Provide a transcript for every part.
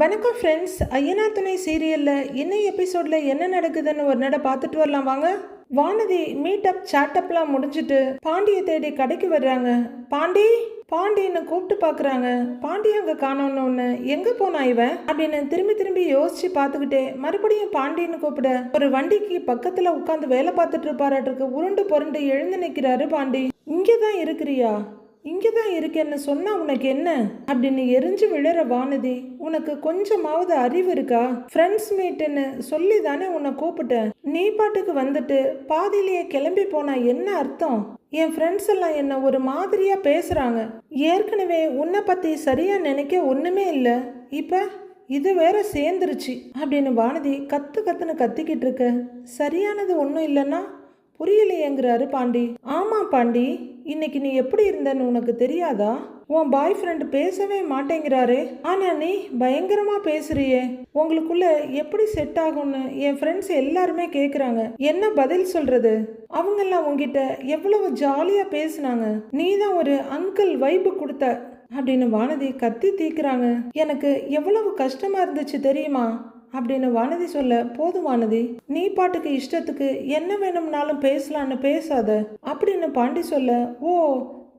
வணக்கம் ஃப்ரெண்ட்ஸ். ஐயனார் துணை சீரியலில் இன்னும் எபிசோடில் என்ன நடக்குதுன்னு ஒரு நட பார்த்துட்டு வரலாம் வாங்க. வானதி மீட்டப் சாட்டப்லாம் முடிஞ்சுட்டு பாண்டியை தேடி கடைக்கு வர்றாங்க. பாண்டி பாண்டின்னு கூப்பிட்டு பார்க்குறாங்க. பாண்டி அங்கே காணோன்னு எங்கே போனா இவன் அப்படின்னு திரும்பி திரும்பி யோசிச்சு பார்த்துக்கிட்டே மறுபடியும் பாண்டின்னு கூப்பிட ஒரு வண்டிக்கு பக்கத்தில் உட்காந்து வேலை பார்த்துட்டு இருப்பாராட்டுருக்கு. உருண்டு புரண்டு எழுந்து நிற்கிறாரு பாண்டி. இங்கே தான் இருக்கிறியா? இங்கே தான் இருக்கேன்னு சொன்னா உனக்கு என்ன அப்படின்னு எரிஞ்சு விழுற வானதி. உனக்கு கொஞ்சமாவது அறிவு இருக்கா? ஃப்ரெண்ட்ஸ் மீட்டுன்னு சொல்லி தானே உன்னை கூப்பிட்டேன். நீ பாட்டுக்கு வந்துட்டு பாதியிலேயே கிளம்பி போனா என்ன அர்த்தம்? என் ஃப்ரெண்ட்ஸ் எல்லாம் என்ன ஒரு மாதிரியா பேசுறாங்க. ஏற்கனவே உன்னை பத்தி சரியா நினைக்க ஒண்ணுமே இல்லை, இப்ப இது வேற சேர்ந்துருச்சு அப்படின்னு வானதி கத்துன்னு கத்திக்கிட்டு இருக்க. சரியானது ஒன்றும் இல்லைன்னா புரியலையேங்கிறாரு பாண்டி. ஆமா பாண்டி, இன்னைக்கு நீ எப்படி இருந்தன்னு உனக்கு தெரியாதா? உன் பாய் ஃப்ரெண்ட் பேசவே மாட்டேங்கிறாரே, ஆனா நீ பயங்கரமா பேசுறியே. உங்களுக்குள்ள எப்படி செட் ஆகும்னு என் ஃப்ரெண்ட்ஸ் எல்லாருமே கேக்குறாங்க. என்ன பதில் சொல்றது? அவங்கெல்லாம் உங்ககிட்ட எவ்வளவு ஜாலியா பேசுனாங்க. நீ தான் ஒரு அங்கிள் வைப்பு கொடுத்த அப்படின்னு வானதி கத்தி தீக்குறாங்க. எனக்கு எவ்வளவு கஷ்டமா இருந்துச்சு தெரியுமா அப்படின்னு வானதி சொல்ல, போதும் வானதி, நீ பாட்டுக்கு இஷ்டத்துக்கு என்ன வேணும்னாலும் பேசலான்னு பேசாத அப்படின்னு பாண்டி சொல்ல, ஓ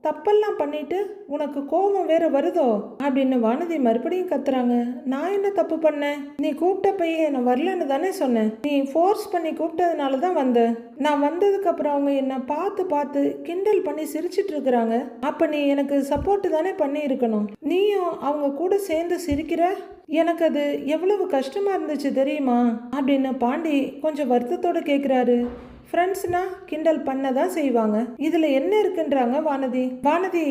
தப்பெல்லாம் பண்ணிட்டு உனக்கு கோபம் வேற வருதோ அப்படின்னு வானதி மறுபடியும் கத்துறாங்க. நான் என்ன தப்பு பண்ணேன்? நீ கூப்பிட்டப்பயே நான் வரலன்னு தானே சொன்னேன். நீ ஃபோர்ஸ் பண்ணி கூப்பிட்டதுனால தான் வந்தேன். நான் வந்ததுக்கு அப்புறம் அவங்க என்ன பார்த்து கிண்டல் பண்ணி சிரிச்சிட்டு இருக்கிறாங்க. அப்ப நீ எனக்கு சப்போர்ட் தானே பண்ணி இருக்கணும். நீயும் அவங்க கூட சேர்ந்து சிரிக்கிற. எனக்கு அது எவ்வளவு கஷ்டமா இருந்துச்சு தெரியுமா அப்படின்னு பாண்டி கொஞ்சம் வருத்தத்தோட கேட்குறாரு. ஃப்ரெண்ட்ஸ்னா கிண்டல் பண்ணதான் செய்வாங்க, இதுல என்ன இருக்குன்றாங்க வானதி. வானதி,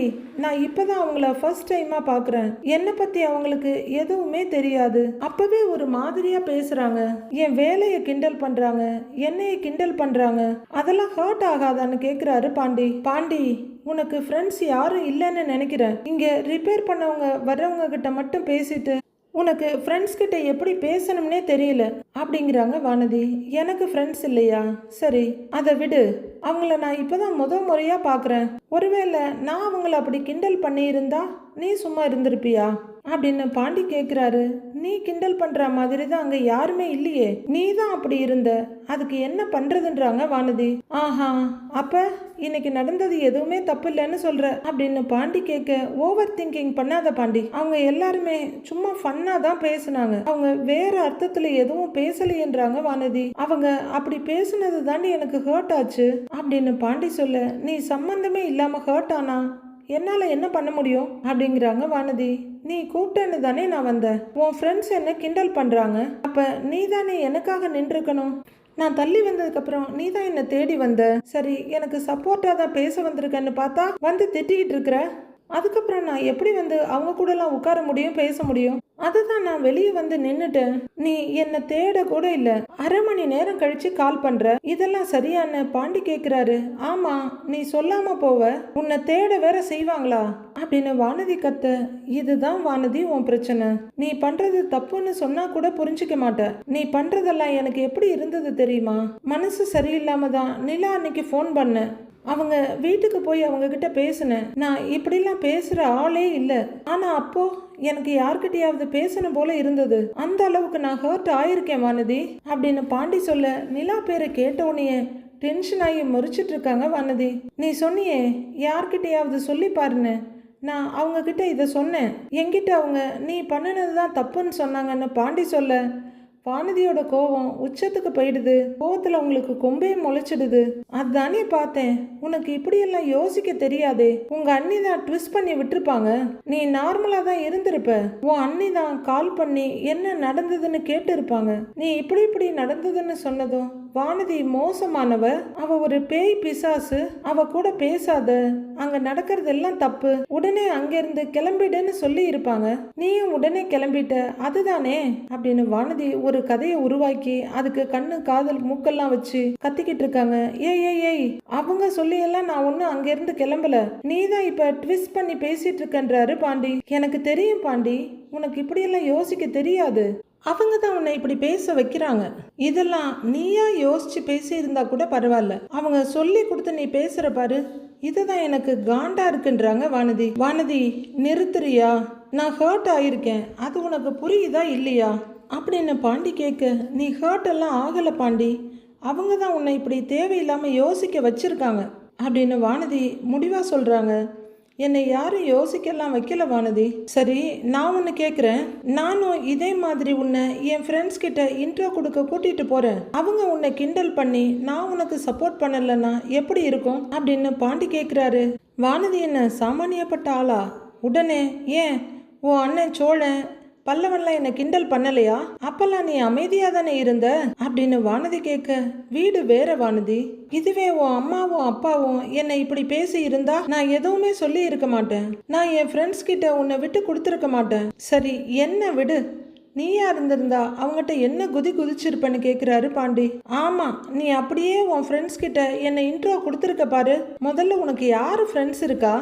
நான் இப்பதான் அவங்கள ஃபர்ஸ்ட் டைமா பாக்குறேன். என்னை பத்தி அவங்களுக்கு எதுவுமே தெரியாது. அப்பவே ஒரு மாதிரியா பேசுறாங்க. என் வேலையை கிண்டல் பண்றாங்க, என்னைய கிண்டல் பண்றாங்க. அதெல்லாம் ஹர்ட் ஆகாதான்னு கேக்குறாரு பாண்டி. பாண்டி, உனக்கு ஃப்ரெண்ட்ஸ் யாரும் இல்லைன்னு நினைக்கிறேன். இங்க ரிப்பேர் பண்ணவங்க வர்றவங்க கிட்ட மட்டும் பேசிட்டு உனக்கு ஃப்ரெண்ட்ஸ் கிட்ட எப்படி பேசணும்னே தெரியல அப்படிங்கிறாங்க வானதி. எனக்கு ஃப்ரெண்ட்ஸ் இல்லையா? சரி அதை விடு. அவங்கள நான் இப்பதான் முறையா பார்க்குறேன். ஒருவேளை நான் அவங்கள அப்படி கிண்டல் பண்ணியிருந்தா நீ சும்மா இருந்திருப்பியா அப்படின்னு பாண்டி கேட்குறாரு. நீ கிண்டல் பண்ற மாதிரி தான் அங்க யாருமே இல்லையே, நீ தான் அப்படி இருந்த, அதுக்கு என்ன பண்றதுன்றாங்க வானதி. ஆஹா, அப்ப இன்னைக்கு நடந்தது எதுவுமே தப்பு இல்லைன்னு சொல்ற அப்படின்னு பாண்டி கேட்க, ஓவர் திங்கிங் பண்ணாத பாண்டி, அவங்க எல்லாருமே சும்மா ஃபன்னா தான் பேசுனாங்க, அவங்க வேற அர்த்தத்துல எதுவும் பேசலையேன்றாங்க வானதி. அவங்க அப்படி பேசுனது தாண்டி எனக்கு ஹர்ட் ஆச்சு அப்படின்னு பாண்டி சொல்ல, நீ சம்பந்தமே இல்லாம ஹர்ட் ஆனா என்னால என்ன பண்ண முடியும் அப்படிங்கிறாங்க வானதி. நீ கூப்பிட்டேன்னு தானே நான் வந்தேன். உன் ஃப்ரெண்ட்ஸ் என்ன கிண்டல் பண்றாங்க, அப்ப நீ தானே எனக்காக நின்றுக்கணும். நான் தள்ளி வந்ததுக்கு அப்புறம் நீ தான் என்ன தேடி வந்த. சரி, எனக்கு சப்போர்ட்டா தான் பேச வந்திருக்கேன்னு பார்த்தா வந்து திட்டிக்கிட்டு இருக்கிற. அதுக்கப்புறம் நான் எப்படி வந்து அவங்க கூட எல்லாம் உட்கார முடியும், பேச முடியும்? அதுதான் நான் வெளியே வந்து நின்னுட்டேன். நீ என்ன தேட கூட இல்ல. அரை மணி நேரம் கழிச்சு கால் பண்ற, இதெல்லாம் சரியான்னு பாண்டி கேக்குறாரு. ஆமா, நீ சொல்லாம போவ, உன்னை தேட வேற செய்வாங்களா அப்படின்னு வானதி கத்த. இதுதான் வானதி உன் பிரச்சனை. நீ பண்றது தப்புன்னு சொன்னா கூட புரிஞ்சுக்க மாட்ட. நீ பண்றதெல்லாம் எனக்கு எப்படி இருந்தது தெரியுமா? மனசு சரியில்லாம தான் நிலா அன்னைக்கு ஃபோன் பண்ண. அவங்க வீட்டுக்கு போய் அவங்க கிட்ட பேசினேன். நான் இப்படிலாம் பேசுற ஆளே இல்லை. ஆனா அப்போ எனக்கு யார்கிட்டயாவது பேசணும் போல இருந்தது. அந்த அளவுக்கு நான் ஹர்ட் ஆயிருக்கேன் வானதி அப்படின்னு பாண்டி சொல்ல, நிலா பேரை கேட்டோன்னே டென்ஷன் ஆகி முறிச்சிட்டு இருக்காங்க வானதி. நீ சொன்னியே யார்கிட்டயாவது சொல்லி பாருன்னு, நான் அவங்க கிட்ட இதை சொன்னேன். என்கிட்ட அவங்க நீ பண்ணினது தான் தப்புன்னு சொன்னாங்கன்னு பாண்டி சொல்ல, வானதியோட கோவம் உச்சத்துக்கு போயிடுது. கோவத்துல உங்களுக்கு கொம்பே முளைச்சிடுது. அதானே பார்த்தேன், உனக்கு இப்படியெல்லாம் யோசிக்க தெரியாதே. உங்க அண்ணி தான் ட்விஸ்ட் பண்ணி விட்டுருப்பாங்க. நீ நார்மலா தான் இருந்திருப்ப. உன் அண்ணி தான் கால் பண்ணி என்ன நடந்ததுன்னு கேட்டு இருப்பாங்க. நீ இப்படி நடந்ததுன்னு சொன்னதும் வானதி மோசமானவ, அவ ஒரு பேய் பிசாசு, அவ கூட பேசாத, அங்க நடக்கிறது எல்லாம் தப்பு, உடனே அங்கிருந்து கிளம்பிடுன்னு சொல்லி இருப்பாங்க. நீயும் உடனே கிளம்பிட்ட, அதுதானே அப்படின்னு வானதி ஒரு கதையை உருவாக்கி அதுக்கு கண்ணு காதல் மூக்கெல்லாம் வச்சு கத்திக்கிட்டு இருக்காங்க. ஏய், அவங்க சொல்லி எல்லாம் நான் ஒன்னும் அங்கிருந்து கிளம்பல, நீ தான் இப்ப ட்விஸ்ட் பண்ணி பேசிட்டு இருக்கன்றாரு பாண்டி. எனக்கு தெரியும் பாண்டி, உனக்கு இப்படியெல்லாம் யோசிக்க தெரியாது. அவங்க தான் உன்னை இப்படி பேச வைக்கிறாங்க. இதெல்லாம் நீயா யோசிச்சு பேசியிருந்தா கூட பரவாயில்ல, அவங்க சொல்லி கொடுத்து நீ பேசுற பாரு, இதுதான் எனக்கு காண்டா இருக்குன்றாங்க வானதி. வானதி, நிறுத்துறியா? நான் ஹர்ட் ஆயிருக்கேன், அது உனக்கு புரியுதா இல்லையா அப்படின்னு பாண்டி கேட்க, நீ ஹர்ட் எல்லாம் ஆகலை பாண்டி, அவங்க தான் உன்னை இப்படி தேவையில்லாமல் யோசிக்க வச்சிருக்காங்க அப்படின்னு வானதி முடிவாக சொல்கிறாங்க. என்னை யாரும் யோசிக்கலாம் வைக்கல வானதி. சரி, நான் ஒன்று கேட்குறேன், நானும் இதே மாதிரி உன்னை என் ஃப்ரெண்ட்ஸ் கிட்ட இன்ட்ரோ கொடுக்க கூட்டிகிட்டு போகிறேன், அவங்க உன்னை கிண்டல் பண்ணி நான் உனக்கு சப்போர்ட் பண்ணலைன்னா எப்படி இருக்கும் அப்படின்னு பாண்டி கேட்குறாரு. வானதி என்ன சாமானியப்பட்ட ஆளா? உடனே, ஏன் உன் அண்ணன் சோழன் பல்லவன்லாம் என்னை கிண்டல் பண்ணலையா? அப்பெல்லாம் நீ அமைதியாக தானே இருந்த அப்படின்னு வானதி கேட்க, வீடு வேற வானதி, இதுவே உன் அம்மாவும் அப்பாவும் என்னை இப்படி பேசி இருந்தா நான் எதுவுமே சொல்லி இருக்க மாட்டேன், நான் என் ஃப்ரெண்ட்ஸ் கிட்ட உன்னை விட்டு கொடுத்துருக்க மாட்டேன். சரி என்ன விடு, நீயா இருந்திருந்தா அவங்ககிட்ட என்ன குதிச்சிருப்பேன்னு கேட்குறாரு பாண்டி. ஆமாம், நீ அப்படியே உன் ஃப்ரெண்ட்ஸ் கிட்ட என்னை இன்ட்ரோ கொடுத்துருக்க பாரு. முதல்ல உனக்கு யார் ஃப்ரெண்ட்ஸ் இருக்கா?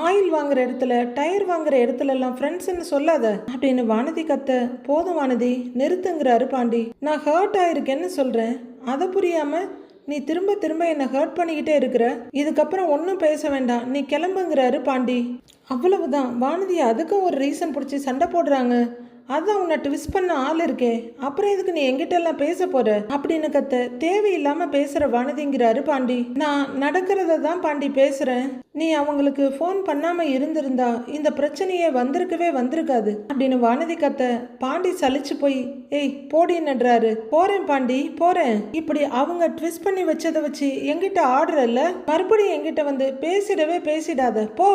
ஆயில் வாங்குற இடத்துல, டயர் வாங்குற இடத்துல எல்லாம் ஃப்ரெண்ட்ஸ்ன்னு சொல்லாத அப்படின்னு வானதி கத்த, போதும் வானதி நிறுத்துங்கிறாரு பாண்டி. நான் ஹர்ட் ஆயிருக்கேன்னு சொல்கிறேன், அதை புரியாம நீ திரும்ப திரும்ப என்னை ஹர்ட் பண்ணிக்கிட்டே இருக்கிற, இதுக்கப்புறம் ஒன்றும் பேச வேண்டாம், நீ கிளம்புங்கிறாரு பாண்டி. அவ்வளவுதான். வானதி அதுக்கும் ஒரு ரீசன் பிடிச்சி சண்டை போடுறாங்க. அதான் உன்னை ட்விஸ்ட் பண்ண ஆள் இருக்கே, அப்புறம் எதுக்கு நீ எங்கிட்ட எல்லாம் பேச போற அப்படின்னு கத்த, தேவையில்லாம பேசுற வானதிங்கிறாரு பாண்டி. நான் நடக்கிறத தான் பாண்டி பேசுறேன், நீ அவங்களுக்கு ஃபோன் பண்ணாம இருந்திருந்தா இந்த பிரச்சனையே வந்திருக்காது அப்படின்னு வானதி கத்த, பாண்டி சலிச்சு போய் ஏய் போடின்னுறாரு. போறேன் பாண்டி போறேன், இப்படி அவங்க ட்விஸ்ட் பண்ணி வச்சதை வச்சு எங்கிட்ட ஆடுறல்ல, மறுபடியும் எங்கிட்ட வந்து பேசிடாத போ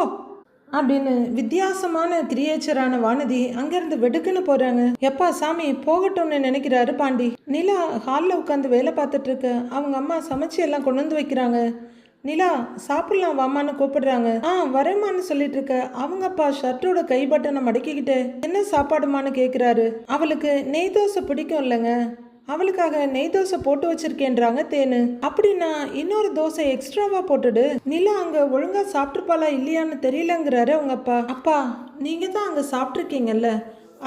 அப்படின்னு வித்தியாசமான கிரியேச்சரான வானதி அங்கேருந்து வெடுக்குன்னு போகிறாங்க. எப்பா சாமி போகட்டும்னு நினைக்கிறாரு பாண்டி. நிலா ஹாலில் உட்காந்து வேலை பார்த்துட்டு இருக்க, அவங்க அம்மா சமைச்சு எல்லாம் கொண்டு வந்து வைக்கிறாங்க. நிலா சாப்பிடலாம் வாமான்னு கூப்பிடுறாங்க. வரேம்மான்னு சொல்லிட்டு இருக்க, அவங்க அப்பா ஷர்ட்டோட கை பட்டனை மடக்கிக்கிட்டு என்ன சாப்பாடுமான்னு கேட்குறாரு. அவளுக்கு நெய் தோசை பிடிக்கும் இல்லைங்க, அவளுக்காக நெய் தோசை போட்டு வச்சிருக்கேன்றாங்க தேனு. அப்படின்னா இன்னொரு தோசை எக்ஸ்ட்ராவா போட்டுடு. நிலா அங்க ஒழுங்கா சாப்பிட்டுருப்பாளா இல்லையான்னு தெரியலங்கிறாரு அவங்க அப்பா. அப்பா நீங்க தான் அங்க சாப்பிட்ருக்கீங்கல்ல,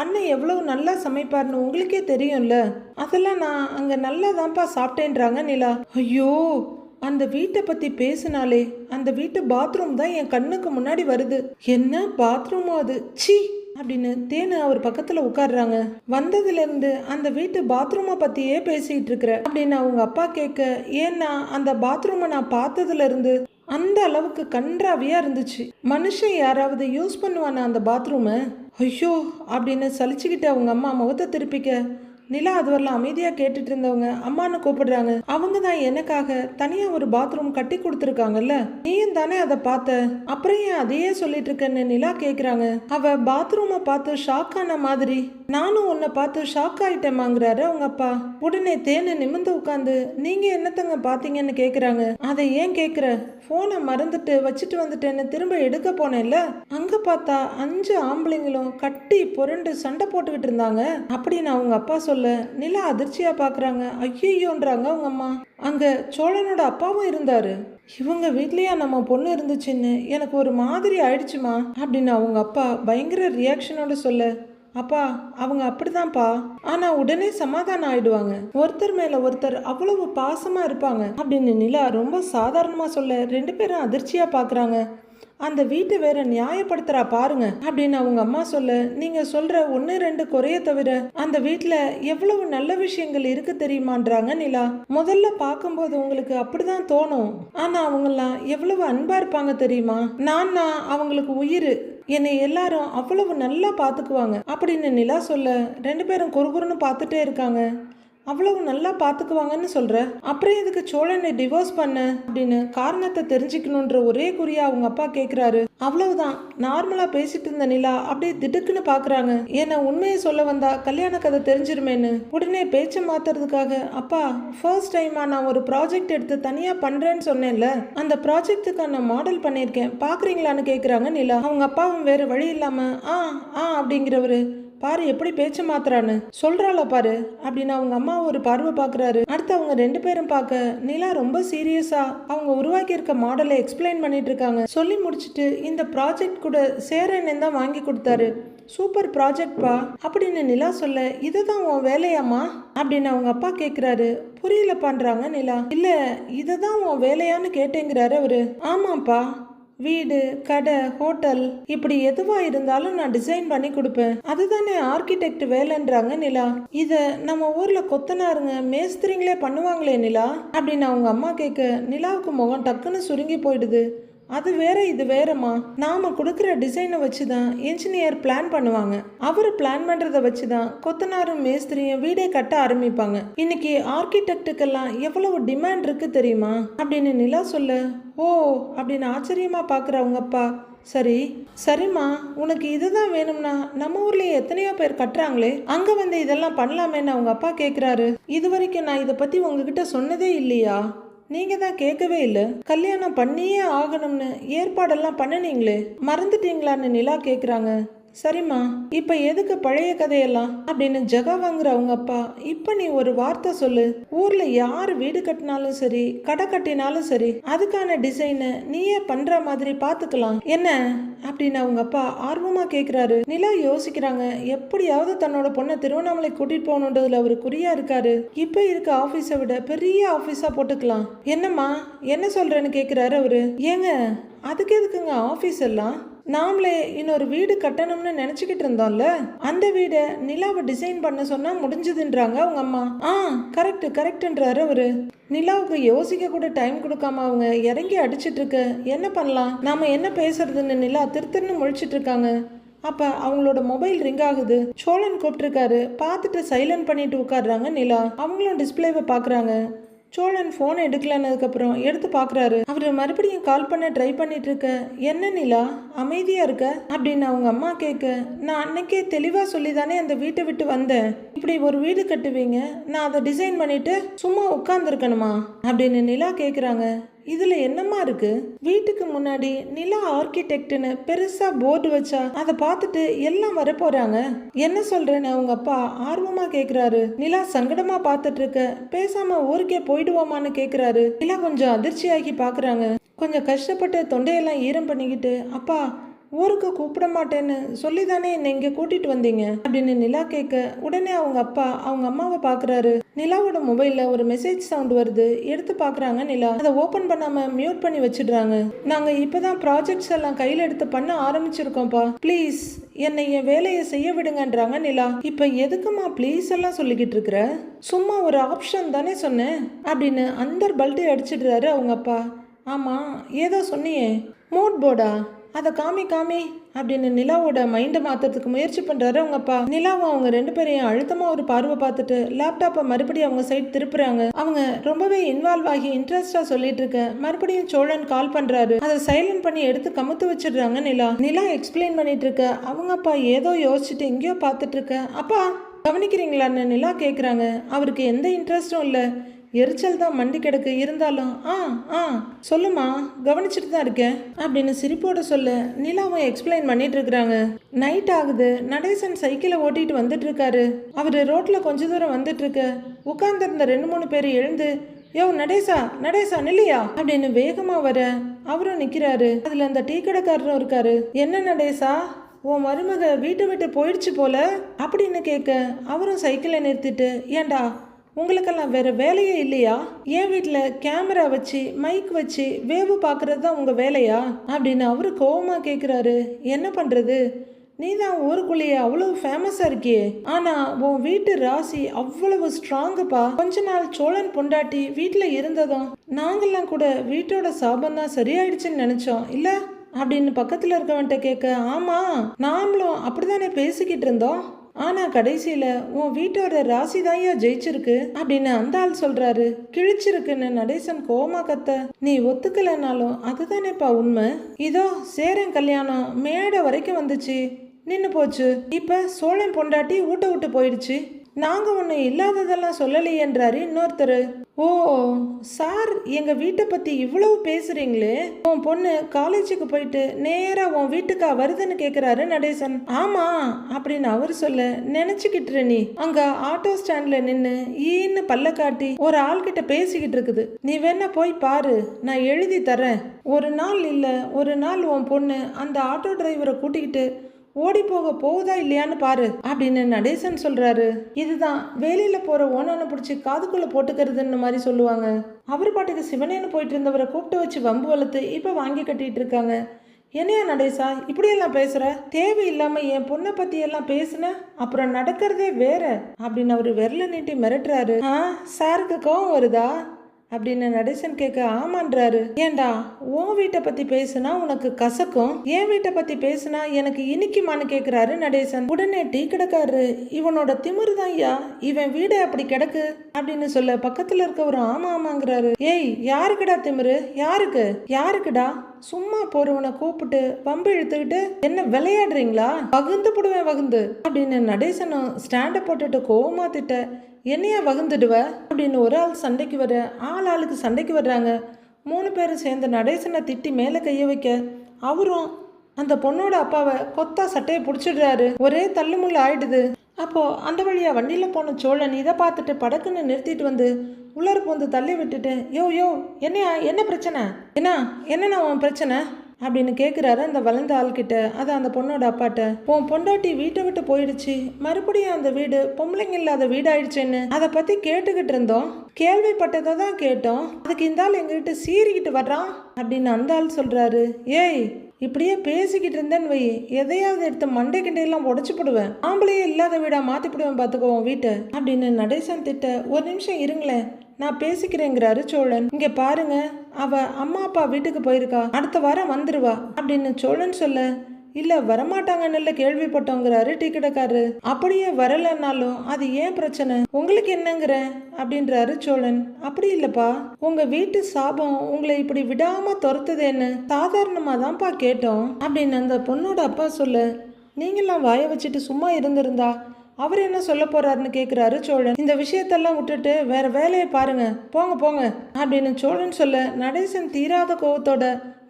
அண்ணன் எவ்வளவு நல்லா சமைப்பார்னு உங்களுக்கே தெரியும்ல, அதெல்லாம் நான் அங்க நல்லா தான்ப்பா சாப்பிட்டேன்றாங்க நிலா. ஐயோ, அந்த வீட்டை பத்தி பேசினாலே அந்த வீட்டு பாத்ரூம் தான் என் கண்ணுக்கு முன்னாடி வருது. என்ன பாத்ரூமோ அது, சி அப்படின்னு தேனு அவர் பக்கத்துல உட்காடுறாங்க. வந்ததுல இருந்து அந்த வீட்டு பாத்ரூமை பத்தியே பேசிட்டு இருக்கிற அப்படின்னு அவங்க அப்பா கேட்க, ஏன்னா அந்த பாத்ரூமை நான் பார்த்ததுல இருந்து அந்த அளவுக்கு கன்றாவியா இருந்துச்சு, மனுஷன் யாராவது யூஸ் பண்ணுவானா அந்த பாத்ரூமை? ஐயோ அப்படின்னு சலிச்சுக்கிட்டு அவங்க அம்மா முகத்தை திருப்பிக்க, நிலா அதுவரெல்லாம் அமைதியாக கேட்டுட்டு இருந்தவங்க அம்மானு கூப்பிடுறாங்க. அவங்க தான் எனக்காக தனியாக ஒரு பாத்ரூம் கட்டி கொடுத்துருக்காங்கல்ல, நீயும் தானே அதை பார்த்த, அப்புறம் ஏன் அதையே சொல்லிட்டு இருக்கன்னு நிலா கேட்குறாங்க. அவ பாத்ரூமை பார்த்து ஷாக் ஆன மாதிரி நானும் உன்னை பார்த்து ஷாக் ஆயிட்டேமாங்கிறாரு அவங்க அப்பா. உடனே தேனு நிமிந்து உட்காந்து, நீங்க என்னத்தங்க பார்த்தீங்கன்னு கேட்குறாங்க. அதை ஏன் கேட்குற, ஃபோனை மறந்துட்டு வச்சுட்டு வந்துட்டேன்னு திரும்ப எடுக்க போனேன்ல, அங்கே பார்த்தா 5 ஆம்பளைங்களும் கட்டி புரண்டு சண்டை போட்டுக்கிட்டு இருந்தாங்க அப்படின்னு அவங்க அப்பா சொல்ல நிலா அதிர்ச்சியா பாக்குறாங்க. ஐயோன்றாங்க அவங்க அம்மா. அங்க சோழனோட அப்பாவும் இருந்தாரு. இவங்க வீட்லயா நம்ம பொண்ணு இருந்துச்சுன்னு எனக்கு ஒரு மாதிரி ஆயிடுச்சுமா அப்படின்னு அவங்க அப்பா பயங்கர ரியாக்ஷனோட சொல்ல, அப்பா அவங்க அப்படிதான்ப்பா, ஆனா உடனே சமாதானம் ஆயிடுவாங்க, ஒருத்தர் மேல ஒருத்தர் அவ்வளவு பாசமா இருப்பாங்க அப்படின்னு நிலா ரொம்ப சாதாரணமா சொல்ல 2 பேரும் அதிர்ச்சியா பாக்குறாங்க. அந்த வீட்டை வேற நியாயப்படுத்துறா பாருங்க அப்படின்னு அவங்க அம்மா சொல்ல, நீங்க சொல்ற 1-2 குறைய தவிர அந்த வீட்டுல எவ்வளவு நல்ல விஷயங்கள் இருக்கு தெரியுமான்றாங்க நிலா. முதல்ல பார்க்கும்போது உங்களுக்கு அப்படிதான் தோணும், ஆனா அவங்கெல்லாம் எவ்வளவு அன்பா இருப்பாங்க தெரியுமா, நான் அவங்களுக்கு உயிர், என்னை எல்லாரும் அவ்வளவு நல்லா பாத்துக்குவாங்க அப்படின்னு நிலா சொல்ல 2 பேரும் குறுகுறுன்னு பார்த்துட்டே இருக்காங்க. அவ்வளவு நல்லா பார்த்துக்குவாங்கன்னு சொல்ற, அப்புறம் எதுக்கு சோழனை டிவோர்ஸ் பண்ண அப்படின்னு காரணத்தை தெரிஞ்சுக்கணுன்ற ஒரே குறியா அவங்க அப்பா கேட்குறாரு. அவ்வளவுதான். நார்மலா பேசிட்டு இருந்த நிலா அப்படியே திடுக்குன்னு பாக்குறாங்க. ஏன்னா உண்மையை சொல்ல வந்தா கல்யாண கதை தெரிஞ்சிருமேன்னு உடனே பேச்சை மாத்துறதுக்காக, அப்பா ஃபர்ஸ்ட் டைமா நான் ஒரு ப்ராஜெக்ட் எடுத்து தனியா பண்றேன்னு சொன்னேன்ல, அந்த ப்ராஜெக்ட்டுக்கு நான் மாடல் பண்ணியிருக்கேன் பாக்குறீங்களான்னு கேட்குறாங்க நிலா. அவங்க அப்பாவும் வேற வழி இல்லாம அப்படிங்கிறவரு, பாரு எப்படி பேச்சு மாத்துறான்னு சொல்றாள பாரு அப்படின்னு அவங்க அம்மா ஒரு பார்வை பாக்குறாரு. அடுத்து அவங்க 2 பேரும் பார்க்க நிலா ரொம்ப சீரியஸா அவங்க உருவாக்கி இருக்க மாடலை எக்ஸ்பிளைன் பண்ணிட்டு இருக்காங்க. சொல்லி முடிச்சுட்டு, இந்த ப்ராஜெக்ட் கூட சேரன் தான் வாங்கி கொடுத்தாரு, சூப்பர் ப்ராஜெக்ட் பா அப்படின்னு நிலா சொல்ல, இதுதான் உன் வேலையாமா அப்படின்னு அவங்க அப்பா கேட்குறாரு. புரியல பண்றாங்க நிலா. இல்ல இதுதான் உன் வேலையான்னு கேட்டேங்கிறாரு அவரு. ஆமாப்பா, வீடு, கடை, ஹோட்டல் இப்படி எதுவா இருந்தாலும் நான் டிசைன் பண்ணி கொடுப்பேன். அதுதானே ஆர்கிடெக்ட் வேலைன்றாங்க நிலா. இத நம்ம ஊர்ல கொத்தனாருங்க மேஸ்திரிங்களே பண்ணுவாங்களே நிலா அப்படின்னு அவங்க அம்மா கேட்க நிலாவுக்கு முகம் டக்குன்னு சுருங்கி போயிடுது. அது வேற இது வேறம்மா. நாம கொடுக்குற டிசைனை வச்சு தான் இன்ஜினியர் பிளான் பண்ணுவாங்க. அவரு பிளான் பண்றதை வச்சு தான் கொத்தனாரும் மேஸ்திரியும் வீடே கட்ட ஆரம்பிப்பாங்க. இன்னைக்கு ஆர்கிடெக்டுக்கெல்லாம் எவ்வளவு டிமாண்ட் இருக்கு தெரியுமா அப்படின்னு நிலா சொல்ல, ஓ அப்படின்னு ஆச்சரியமா பாக்குற அவங்க அப்பா, சரி சரிம்மா, உனக்கு இதுதான் வேணும்னா நம்ம ஊர்லயே எத்தனையோ பேர் கட்டுறாங்களே, அங்க வந்து இதெல்லாம் பண்ணலாமேன்னு அவங்க அப்பா கேக்குறாரு. இது வரைக்கும் நான் இதை பத்தி உங்ககிட்ட சொன்னதே இல்லையா? நீங்க தான் கேட்கவே இல்லை. கல்யாணம் பண்ணியே ஆகணும்னு ஏற்பாடெல்லாம் பண்ணினீங்களே, மறந்துட்டீங்களான்னு நிலா கேக்குறாங்க. சரிம்மா, இப்ப எதுக்கு பழைய கதையெல்லாம் அப்படின்னு ஜகா வாங்குற அவங்க அப்பா, இப்ப நீ ஒரு வார்த்தை சொல்லு. ஊர்ல யாரு வீடு கட்டினாலும் சரி, கடை கட்டினாலும் சரி, அதுக்கான டிசைனை நீயே பண்ற மாதிரி பாத்துக்கலாம் என்ன அப்படின்னு அவங்க அப்பா ஆர்வமா கேக்குறாரு. நிலா யோசிக்கிறாங்க. எப்படியாவது தன்னோட பொண்ணை திருவண்ணாமலை கூட்டிட்டு போகணுன்றதுல அவரு குறியா இருக்காரு. இப்ப இருக்க ஆபீஸை விட பெரிய ஆபீஸா போட்டுக்கலாம். என்னம்மா என்ன சொல்றேன்னு கேக்குறாரு அவரு. ஏங்க அதுக்கு எதுக்குங்க ஆபீஸ் எல்லாம்? நாமளே இன்னொரு வீடு கட்டணும்னு நினைச்சுக்கிட்டு இருந்தோம்ல, அந்த வீடை நிலாவை டிசைன் பண்ண சொன்னா முடிஞ்சதுன்றாங்க அவங்க அம்மா. கரெக்ட் கரெக்ட்ன்றாரு அவரு. நிலாவுக்கு யோசிக்க கூட டைம் கொடுக்காம அவங்க இறங்கி அடிச்சிட்டு இருக்க. என்ன பண்ணலாம், நாம என்ன பேசுறதுன்னு நிலா திருத்திருன்னு முழிச்சிட்டு இருக்காங்க. அப்ப அவங்களோட மொபைல் ரிங் ஆகுது. சோழன் கூப்பிட்டுருக்காரு. பார்த்துட்டு சைலண்ட் பண்ணிட்டு உட்காடுறாங்க நிலா. அவங்களும் டிஸ்பிளேவை பாக்குறாங்க. சோழன் போன் எடுக்கலன்னதுக்கப்புறம் எடுத்து பார்க்குறாரு. அவர் மறுபடியும் கால் பண்ண ட்ரை பண்ணிட்டு இருக்க. என்ன நிலா அமைதியா இருக்க அப்படின்னு அவங்க அம்மா கேட்க, நான் அன்னைக்கே தெளிவா சொல்லி தானே அந்த வீட்டை விட்டு வந்தேன். இப்படி ஒரு வீடு கட்டுவீங்க, நான் அதை டிசைன் பண்ணிட்டு சும்மா உட்கார்ந்துருக்கணுமா அப்படின்னு நிலா கேட்குறாங்க. இதுல என்னம்மா இருக்கு? வீட்டுக்கு முன்னாடி நிலா ஆர்கிடெக்ட்னு பெருசா போர்டு வச்சா அதை பார்த்துட்டு எல்லாம் வர போறாங்க. என்ன சொல்றேன்னு அவங்க அப்பா ஆர்வமா கேக்குறாரு. நிலா சங்கடமா பார்த்துட்டு இருக்க. பேசாம ஊருக்கே போயிடுவோமான்னு கேக்குறாரு. நிலா கொஞ்சம் அதிர்ச்சியாகி பாக்குறாங்க. கொஞ்சம் கஷ்டப்பட்டு தொண்டையெல்லாம் ஈரம் பண்ணிக்கிட்டு, அப்பா ஊருக்கு கூப்பிட மாட்டேன்னு சொல்லி தானே என்னை இங்கே கூட்டிட்டு வந்தீங்க அப்படின்னு நிலா கேட்க, உடனே அவங்க அப்பா அவங்க அம்மாவை பார்க்குறாரு. நிலாவோட மொபைலில் ஒரு மெசேஜ் சவுண்ட் வருது. எடுத்து பார்க்குறாங்க. நிலா அதை ஓப்பன் பண்ணாமல் மியூட் பண்ணி வச்சிடுறாங்க. நாங்கள் இப்போ தான் ப்ராஜெக்ட்ஸ் எல்லாம் கையில் எடுத்து பண்ண ஆரம்பிச்சிருக்கோம்ப்பா, ப்ளீஸ் என்னை என் வேலையை செய்ய விடுங்கன்றாங்க நிலா. இப்போ எதுக்குமா ப்ளீஸ் எல்லாம் சொல்லிக்கிட்டு இருக்கிற? சும்மா ஒரு ஆப்ஷன் தானே சொன்னேன் அப்படின்னு அந்த பல்ட்டி அடிச்சிடுறாரு அவங்க அப்பா. ஆமாம் ஏதோ சொன்னியே, மூட் போர்டா, அதை காமி காமி அப்படின்னு நிலாவோட மைண்டை மாற்றுறதுக்கு முயற்சி பண்ணுறாரு அவங்க அப்பா. நிலாவும் அவங்க ரெண்டு பேரையும் அழுத்தமாக ஒரு பார்வை பார்த்துட்டு லேப்டாப்பை மறுபடியும் அவங்க சைட் திருப்புறாங்க. அவங்க ரொம்பவே இன்வால்வ் ஆகி இன்ட்ரெஸ்டாக சொல்லிட்டு இருக்க. மறுபடியும் சோழன் கால் பண்ணுறாரு. அதை சைலண்ட் பண்ணி எடுத்து கமுத்து வச்சிடுறாங்க நிலா எக்ஸ்பிளைன் பண்ணிட்டு இருக்க. அவங்க அப்பா ஏதோ யோசிச்சுட்டு எங்கேயோ பார்த்துட்டு இருக்க. அப்பா கவனிக்கிறீங்களான்னு நிலா கேட்குறாங்க. அவருக்கு எந்த இன்ட்ரெஸ்டும் இல்லை. எரிச்சல் தான் மண்டி கிடக்கு. இருந்தாலும் சொல்லுமா, கவனிச்சுட்டு தான் இருக்கேன் அப்படின்னு சிரிப்போட சொல்ல நிலாவும் எக்ஸ்பிளைன் பண்ணிட்டு இருக்கிறாங்க. நைட் ஆகுது. நடேசன் சைக்கிளை ஓட்டிட்டு வந்துட்டு இருக்காரு. அவரு ரோட்ல கொஞ்ச தூரம் வந்துட்டு இருக்க. உட்கார்ந்துருந்த 2-3 பேர் எழுந்து, யோ நடேசா நில்லையா அப்படின்னு வேகமா வர அவரும் நிக்கிறாரு. அதுல அந்த டீ கடைக்காரரும் இருக்காரு. என்ன நடேசா, உன் மருமக வீட்டை விட்டு போயிடுச்சு போல அப்படின்னு கேட்க, அவரும் சைக்கிளை நிறுத்திட்டு, ஏண்டா உங்களுக்கெல்லாம் வேற வேலையே இல்லையா? என் வீட்டில் கேமரா வச்சு மைக் வச்சு வேவு பார்க்கறது தான் உங்கள் வேலையா அப்படின்னு அவரு கோவமாக கேட்குறாரு. என்ன பண்ணுறது, நீ தான் ஊருக்குள்ளேயே அவ்வளவு ஃபேமஸாக இருக்கியே. ஆனால் உன் வீட்டு ராசி அவ்வளவு ஸ்ட்ராங்குப்பா. கொஞ்ச நாள் சோழன் பொண்டாட்டி வீட்டில் இருந்ததும் நாங்கள்லாம் கூட வீட்டோட சாபம் தான் சரியாயிடுச்சுன்னு நினச்சோம் இல்லை அப்படின்னு பக்கத்தில் இருக்கவன்ட்ட கேட்க, ஆமாம் நாமளும் அப்படிதானே பேசிக்கிட்டு இருந்தோம். ஆனா கடைசியில உன் வீட்டோட ராசி தாயா ஜெயிச்சிருக்கு அப்படின்னு அந்த ஆள் சொல்றாரு. கிழிச்சிருக்குன்னு நடேசன் கோமா கத்த, நீ ஒத்துக்கலனாலும் அதுதானேப்பா உண்மை. இதோ சேரன் கல்யாணம் மேடை வரைக்கும் வந்துச்சு, நின்னு போச்சு. இப்ப சோழன் பொண்டாட்டி ஊட்ட விட்டு போயிடுச்சு. நாங்க ஒண்ணு இல்லாததெல்லாம் சொல்லலையேன்றாரு இன்னொருத்தர். ஓ சார், எங்க வீட்டை பத்தி இவ்வளவு பேசுறீங்களே, உன் பொண்ணு காலேஜுக்கு போயிட்டு நேரா உன் வீட்டுக்கா வருதுன்னு கேக்குறாரு நடேசன். ஆமா அப்படின்னு அவர் சொல்ல, நினைச்சுக்கிட்டு நீ அங்க ஆட்டோ ஸ்டாண்ட்ல நின்னு ஈன்னு பல்ல காட்டி ஒரு ஆள்கிட்ட பேசிக்கிட்டு இருக்குது. நீ வேணா போய் பாரு, நான் எழுதி தரேன். ஒரு நாள் இல்ல ஒரு நாள் உன் பொண்ணு அந்த ஆட்டோ டிரைவரை கூட்டிக்கிட்டு ஓடி போக போகுதா இல்லையான்னு பாரு அப்படின்னு நடேசன் சொல்றாரு. இதுதான் வேலையில போற ஓனான பிடிச்சி காதுக்குள்ள போட்டுக்கிறதுன்னு மாதிரி சொல்லுவாங்க. அவர் பாட்டுக்கு சிவனேன்னு போயிட்டு இருந்தவரை கூப்பிட்டு வச்சு வம்பு வளர்த்து இப்ப வாங்கி கட்டிட்டு இருக்காங்க. என்னையா நடேசா இப்படியெல்லாம் பேசுற? தேவையில்லாம என் பொண்ணை பத்தி எல்லாம் பேசுன அப்புறம் நடக்கிறதே வேற அப்படின்னு அவரு விரல நீட்டி மிரட்டுறாரு. சாருக்கு கோவம் வருதா அப்படின்னு நடேசன் கேட்க ஆமான்றாரு. ஏண்டா உன் வீட்டை பத்தி பேசுனா உனக்கு கசக்கும், என் வீட்டை பத்தி பேசுனா எனக்கு இனிக்குமான்னு கேக்குறாரு நடேசன். உடனே டீ கடைக்காரரு இவனோட திமிரு தான் ஐயா, இவன் வீடு அப்படி கிடக்கு அப்படின்னு சொல்ல பக்கத்துல இருக்கவரு ஆமா ஆமாங்கிறாரு. ஏய் யாருக்குடா திமிரு? யாருக்குடா? சும்மா போறவனை கூப்பிட்டு பம்பு இழுத்துக்கிட்டு என்ன விளையாடுறீங்களா? வகுந்து போடுவேன் வகுந்து அப்படின்னு நடேசனும் ஸ்டாண்ட போட்டுட்டு கோவமா திட்ட. என்னையா வகுந்துடுவ அப்படின்னு ஒரு ஆள் சண்டைக்கு வர, ஆளுக்கு சண்டைக்கு வர்றாங்க. 3 பேரும் சேர்ந்து நடேசனை திட்டி மேலே கைய வைக்க அவரும் அந்த பொண்ணோட அப்பாவை கொத்தா சட்டையை பிடிச்சிடுறாரு. ஒரே தள்ளுமுள்ள ஆயிடுது. அப்போ அந்த வழியா வண்டியில போன சோழன் இதை பார்த்துட்டு படக்குன்னு நிறுத்திட்டு வந்து உள்ளார வந்து தள்ளி விட்டுட்டு யோ என்னையா என்ன பிரச்சனை? என்னண்ணா உன் பிரச்சனை அப்படின்னு கேட்குறாரு அந்த வளர்ந்த ஆள்கிட்ட. அது அந்த பொண்ணோட அப்பாட்ட. உன் பொண்டாட்டி வீட்டை விட்டு போயிடுச்சு, மறுபடியும் அந்த வீடு பொம்பளைங்க இல்லாத வீடாயிடுச்சுன்னு அதை பத்தி கேட்டுக்கிட்டு இருந்தோம். கேள்விப்பட்டதை தான் கேட்டோம். அதுக்கு இந்த ஆள் எங்ககிட்ட சீறிக்கிட்டு வர்றான் அப்படின்னு அந்த ஆள் சொல்றாரு. ஏய் இப்படியே பேசிக்கிட்டு இருந்தேன்னு வை, எதையாவது எடுத்து மண்டை கிண்டையெல்லாம் உடச்சு போடுவேன், ஆம்பளையே இல்லாத வீடா மாத்தி போடுவேன் பார்த்துக்குவோம் வீட்டை அப்படின்னு நடேசன் திட்ட. ஒரு நிமிஷம் இருங்களேன் நான் பேசிக்கிறேங்கிறாரு சோழன். இங்க பாருங்க அவ அம்மா அப்பா வீட்டுக்கு போயிருக்கா, அடுத்த வாரம் வந்துருவா அப்படின்னு சோழன் சொல்ல. இல்ல வரமாட்டாங்கன்னு கேள்விப்பட்டோங்கிறாரு டீ கடைக்காரரு. அப்படியே வரலன்னாலும் அது ஏன் பிரச்சனை, உங்களுக்கு என்னங்கிற அப்படின்றாரு சோழன். அப்படி இல்லப்பா, உங்க வீட்டு சாபம் உங்களை இப்படி விடாம துரத்துதேன்னு சாதாரணமா தான்ப்பா கேட்டோம் அப்படின்னு அந்த பொண்ணோட அப்பா சொல்ல. நீங்களாம் வாய வச்சுட்டு சும்மா இருந்திருந்தா அவர் என்ன சொல்ல போறாருன்னு கேட்குறாரு சோழன். இந்த விஷயத்தெல்லாம் விட்டுட்டு வேற வேலையை பாருங்க, போங்க அப்படின்னு சோழன் சொல்ல நடேசன் தீராத கோவத்தோட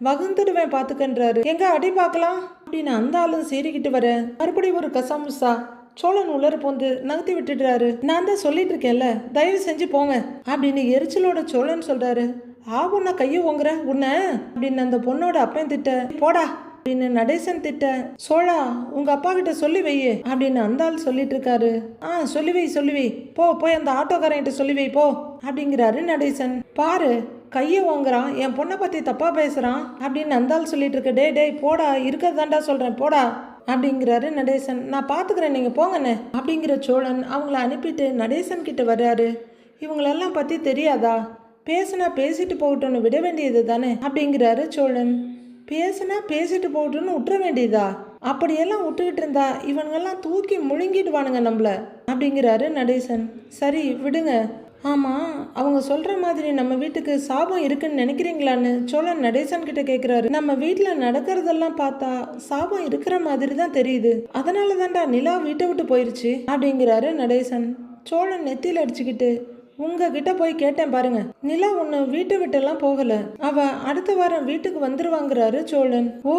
வகுந்துடுவேன் பார்த்துக்கன்றாரு. எங்க அடி பார்க்கலாம் அப்படின்னு அந்த ஆளும் சீறிக்கிட்டு வர மறுபடியும் ஒரு கசாமுசா சோழன் உள்ளர போந்து நகர்த்தி விட்டுடுறாரு. நான் தான் சொல்லிட்டு இருக்கேன்ல தயவு செஞ்சு போங்க அப்படின்னு எரிச்சலோட சோழன் சொல்றாரு. உன்ன கையை ஓங்குற உன்ன அப்படின்னு அந்த பொண்ணோட அப்பன் திட்ட. போடா அப்படின்னு நடேசன் திட்ட. சோழா உங்க அப்பா கிட்ட சொல்லி வை அப்படின்னு அந்த ஆள் சொல்லிட்டு இருக்காரு. சொல்லி வை போய் அந்த ஆட்டோக்காரங்கிட்ட சொல்லி வை போ அப்படிங்கிறாரு நடேசன். பாரு கையை ஓங்குறான், என் பொண்ணை பத்தி தப்பா பேசுறான் அப்படின்னு அந்த ஆள் சொல்லிட்டு இருக்க. டேய் போடா, இருக்கதாண்டா சொல்றேன் போடா அப்படிங்கிறாரு நடேசன். நான் பாத்துக்கிறேன் நீங்க போங்கண்ணே அப்படிங்கிற சோழன் அவங்கள அனுப்பிட்டு நடேசன் கிட்ட வர்றாரு. இவங்களெல்லாம் பத்தி தெரியாதா, பேசுனா பேசிட்டு போகட்டும்னு விட வேண்டியது தானே அப்படிங்கிறாரு சோழன். பேசுனா பேசிட்டு போகட்டும்னு விட்டுற வேண்டியதா? அப்படியெல்லாம் விட்டுக்கிட்டு இருந்தா இவனுங்கெல்லாம் தூக்கி முழுங்கிடுவானுங்க நம்மள அப்படிங்கிறாரு நடேசன். சரி விடுங்க. ஆமா அவங்க சொல்ற மாதிரி நம்ம வீட்டுக்கு சாபம் இருக்குன்னு நினைக்கிறீங்களான்னு சோழன் நடேசன் கிட்ட கேட்கிறாரு. நம்ம வீட்டுல நடக்கிறதெல்லாம் பார்த்தா சாபம் இருக்கிற மாதிரி தான் தெரியுது, அதனால தான்டா நிலா வீட்டை விட்டு போயிருச்சு அப்படிங்கிறாரு நடேசன். சோழன் நெத்தியில் அடிச்சுக்கிட்டு உங்ககிட்ட போய் கேட்டேன் பாருங்க, நிலா ஒண்ணு வீட்டை விட்டெல்லாம் போகல, அவ அடுத்த வாரம் வீட்டுக்கு வந்துருவாங்கிறாரு சோழன். ஓ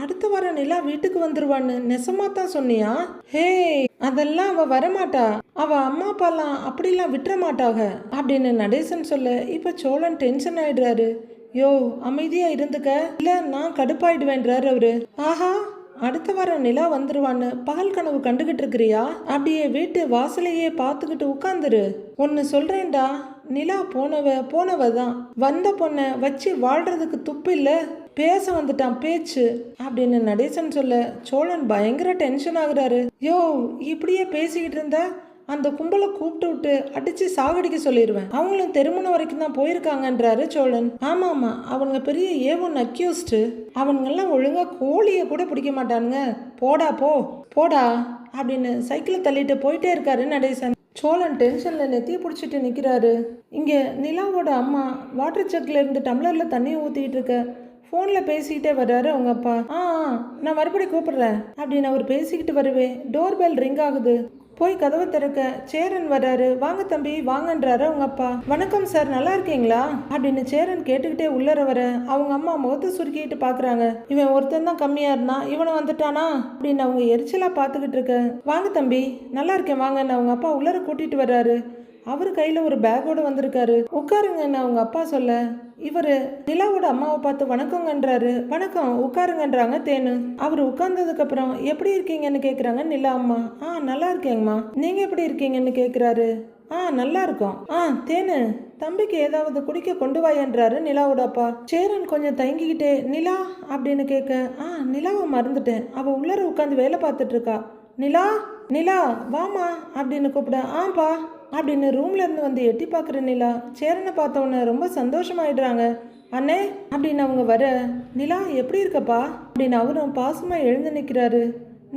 அடுத்த வாரம் நிலா வீட்டுக்கு வந்துருவான்னு நெசமா தான் சொன்னியா? ஹே அதெல்லாம் அவ வரமாட்டா, அவ அம்மா அப்பாலாம் அப்படிலாம் விட்டுற மாட்டாங்க அப்படின்னு நடேசன் சொல்ல. இப்ப சோழன் டென்ஷன் ஆயிடுறாரு. யோ அமைதியா இருந்துக்க, இல்ல நான் கடுப்பாயிடுவேன்றாரு அவரு. ஆஹா அடுத்த வாரம் நிலா வந்துருவான்னு பகல் கனவு கண்டுகிட்டு இருக்கிறியா? அப்படியே வீட்டு வாசலையே பார்த்துக்கிட்டு உட்காந்துரு. ஒன்னு சொல்றேன்டா, நிலா போனவ தான், வந்த பொண்ணை வச்சு வாழ்றதுக்கு துப்பு இல்ல, பேச வந்துட்டான் பேச்சு அப்படின்னு நடேசன் சொல்ல. சோழன் பயங்கர டென்ஷன் ஆகுறாரு. யோ இப்படியே பேசிக்கிட்டு இருந்த அந்த கும்பலை கூப்பிட்டு விட்டு அடிச்சு சாகடிக்க சொல்லிடுவேன், அவங்களும் திருமணம் வரைக்கும் தான் போயிருக்காங்கன்றாரு சோழன். ஆமா அவங்க பெரிய ஏவன் அக்யூஸ்டு, அவனுங்கெல்லாம் ஒழுங்கா கோழிய கூட பிடிக்க மாட்டானுங்க, போடா அப்படின்னு சைக்கிளை தள்ளிட்டு போயிட்டே இருக்காரு நடேசன். சோழன் டென்ஷன்ல நெத்தியை பிடிச்சிட்டு நிக்கிறாரு. இங்க நிலாவோட அம்மா வாட்டர் ஜக்ல இருந்து டம்ளர்ல தண்ணியை ஊத்திட்டு இருக்க ஃபோனில் பேசிக்கிட்டே வர்றாரு அவங்க அப்பா. நான் மறுபடியும் கூப்பிடுறேன் அப்படின்னு அவர் பேசிக்கிட்டு வருவே டோர் பெல் ரிங் ஆகுது. போய் கதவை திறக்க சேரன் வர்றாரு. வாங்க தம்பி வாங்கன்றாரு அவங்க அப்பா. வணக்கம் சார் நல்லா இருக்கீங்களா அப்படின்னு சேரன் கேட்டுக்கிட்டே உள்ளர வர அவங்க அம்மா முகத்தை சுருக்கிட்டு பாக்குறாங்க. இவன் ஒருத்தன் தான் கம்மியா இருந்தான், இவனை வந்துட்டானா அப்படின்னு அவங்க எரிச்சலா பாத்துக்கிட்டு இருக்க. வாங்க தம்பி நல்லா இருக்கேன் வாங்கன்னு அவங்க அப்பா உள்ளர கூட்டிட்டு வர்றாரு. அவரு கையில ஒரு பேக்கோட வந்திருக்காரு. உட்காருங்கன்னு அவங்க அப்பா சொல்ல இவரு நிலாவோட அம்மாவை பார்த்து வணக்கங்கன்றாரு. வணக்கம் உட்காருங்கன்றாங்க தேனு. அவர் உட்கார்ந்ததுக்கு அப்புறம் எப்படி இருக்கீங்கன்னு கேக்குறாங்க நிலா அம்மா. நல்லா இருக்கேங்கம்மா, நீங்க எப்படி இருக்கீங்கன்னு கேக்குறாரு. நல்லா இருக்கும். தேனு, தம்பிக்கு ஏதாவது குடிக்க கொண்டு வாயன்றாரு நிலாவோட அப்பா. சேரன் கொஞ்சம் தயங்கிக்கிட்டே நிலா அப்படின்னு கேட்க, நிலாவை மறந்துட்டேன், அவ உள்ளர உட்காந்து வேலை பார்த்துட்டு இருக்கா. நிலா நிலா வாமா அப்படின்னு கூப்பிட, பா அப்படின்னு ரூம்ல இருந்து வந்து எட்டி பார்க்குற நிலா சேரனை பார்த்தவொன்னே ரொம்ப சந்தோஷமாயிடுறாங்க. அண்ணே அப்படின்னு அவங்க வர, நிலா எப்படி இருக்கப்பா அப்படின்னு அவரும் பாசமா எழுந்து நிற்கிறாரு.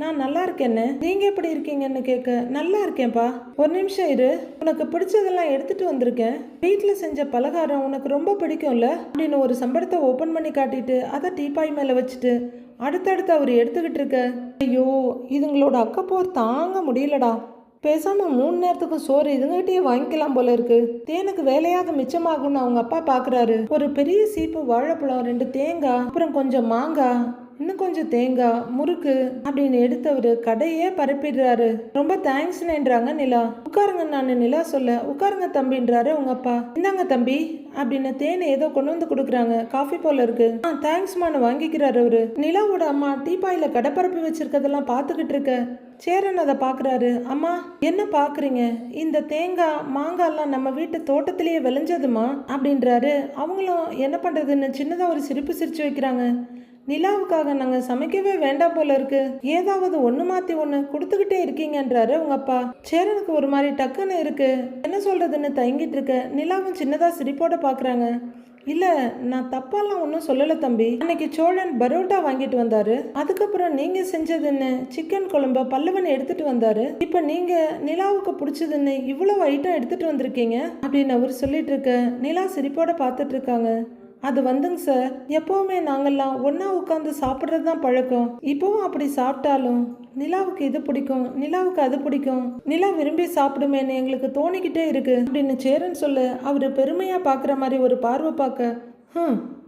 நான் நல்லா இருக்கேன்னு, நீங்க எப்படி இருக்கீங்கன்னு கேட்க, நல்லா இருக்கேன்ப்பா, ஒரு நிமிஷம் இரு, உனக்கு பிடிச்சதெல்லாம் எடுத்துட்டு வந்திருக்கேன், வீட்டுல செஞ்ச பலகாரம் உனக்கு ரொம்ப பிடிக்கும்ல அப்படின்னு ஒரு சம்பளத்தை ஓபன் பண்ணி காட்டிட்டு அதை டீப்பாய் மேல வச்சுட்டு அடுத்தடுத்து அவர் எடுத்துக்கிட்டு இருக்க. ஐயோ, இதுங்களோட அக்கப்போர் தாங்க முடியலடா, பேசாம 3 நேரத்துக்கு சோறு இதுங்கிட்டயே வாங்கிக்கலாம் போல இருக்கு. தேனுக்கு வேலையாக மிச்சமாகும்னு அவங்க அப்பா பாக்குறாரு. ஒரு பெரிய சீப்பு வாழைப்பழம், 2 தேங்காய், அப்புறம் கொஞ்சம் மாங்காய், இன்னும் கொஞ்சம் தேங்காய், முறுக்கு அப்படின்னு எடுத்தவரு கடையே பரப்பிடுறாரு. ரொம்ப தேங்க்ஸ்ன்றாங்க நிலா. உட்காருங்க நான் நிலா சொல்ல, உட்காருங்க தம்பின்றாரு உங்க அப்பா. இந்தாங்க தம்பி அப்படின்னு தேனை ஏதோ கொண்டு வந்து கொடுக்குறாங்க, காஃபி போல இருக்கு. தேங்க்ஸ்மான்னு வாங்கிக்கிறாரு அவரு. நிலாவோட அம்மா டீப்பாயில கடை பரப்பி வச்சிருக்கதெல்லாம் பார்த்துக்கிட்டு இருக்க சேரன் அதை பாக்குறாரு. அம்மா என்ன பாக்குறீங்க, இந்த தேங்காய் மாங்காய் எல்லாம் நம்ம வீட்டு தோட்டத்திலேயே விளைஞ்சதுமா அப்படின்றாரு. அவங்களும் என்ன பண்றதுன்னு சின்னதா ஒரு சிரிப்பு சிரிச்சு வைக்கிறாங்க. நிலாவுக்காக நாங்க சமைக்கவே வேண்டாம் போல இருக்கு, ஏதாவது ஒண்ணு மாத்தி ஒண்ணு கொடுத்துக்கிட்டே இருக்கீங்கன்றாரு உங்க அப்பா. சேரனுக்கு ஒரு மாதிரி டக்குன்னு இருக்கு, என்ன சொல்றதுன்னு தயங்கிட்டு இருக்க நிலாவும் சின்னதா சிரிப்போட பாக்குறாங்க. இல்ல, நான் தப்பாலாம் ஒன்றும் சொல்லல தம்பி, அன்னைக்கு சோழன் பரோட்டா வாங்கிட்டு வந்தாரு, அதுக்கப்புறம் நீங்க செஞ்சதுன்னு சிக்கன் குழம்பு பல்லவன் எடுத்துட்டு வந்தாரு, இப்ப நீங்க நிலாவுக்கு பிடிச்சதுன்னு இவ்வளவு ஐட்டம் எடுத்துட்டு வந்திருக்கீங்க அப்படின்னு அவர் சொல்லிட்டு இருக்க நிலா சிரிப்போட பார்த்துட்டு இருக்காங்க. அது வந்துங்க சார், எப்பவுமே நாங்கெல்லாம் ஒன்னா உட்காந்து சாப்பிட்றது தான் பழக்கம், இப்பவும் அப்படி சாப்பிட்டாலும் நிலாவுக்கு இது பிடிக்கும், நிலாவுக்கு அது பிடிக்கும், நிலா விரும்பி சாப்பிடுமேன்னு எங்களுக்கு தோணிக்கிட்டே இருக்கு அப்படின்னு சேரன் சொல்ல அவரு பெருமையா பாக்குற மாதிரி ஒரு பார்வை பார்க்க,